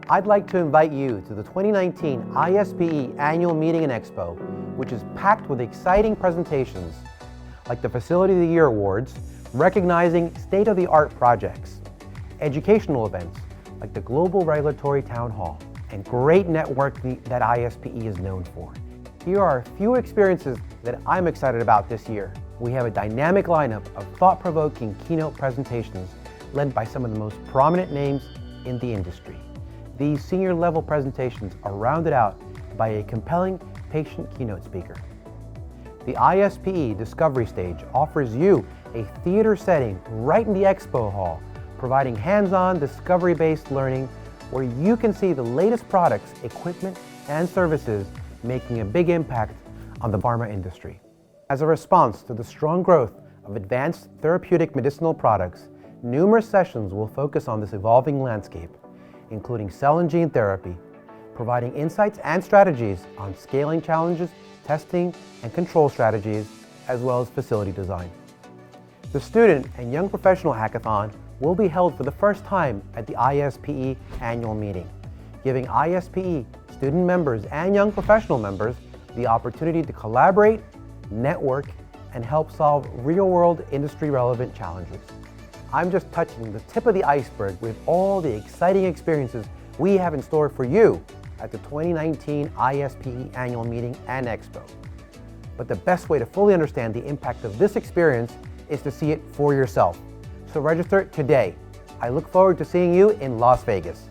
I'd like to invite you to the 2019 ISPE Annual Meeting Expo, which is packed with exciting presentations like the Facility of the Year Awards, recognizing state-of-the-art projects, educational events like the Global Regulatory Town Hall, and great networking that ISPE is known for. Here are a few experiences that I'm excited about this year. We have a dynamic lineup of thought-provoking keynote presentations led by some of the most prominent names in the industry. These senior-level presentations are rounded out by a compelling patient keynote speaker. The ISPE Discovery Stage offers you a theater setting right in the expo hall, providing hands-on discovery-based learning where you can see the latest products, equipment, and services making a big impact on the pharma industry. As a response to the strong growth of advanced therapeutic medicinal products, numerous sessions will focus on this evolving landscape, including cell and gene therapy, providing insights and strategies on scaling challenges, testing and control strategies, as well as facility design. The Student and Young Professional Hackathon will be held for the first time at the ISPE Annual Meeting, giving ISPE student members and young professional members the opportunity to collaborate, network, and help solve real-world industry-relevant challenges. I'm just touching the tip of the iceberg with all the exciting experiences we have in store for you at the 2019 ISPE Annual Meeting and Expo. But the best way to fully understand the impact of this experience is to see it for yourself. So register today. I look forward to seeing you in Las Vegas.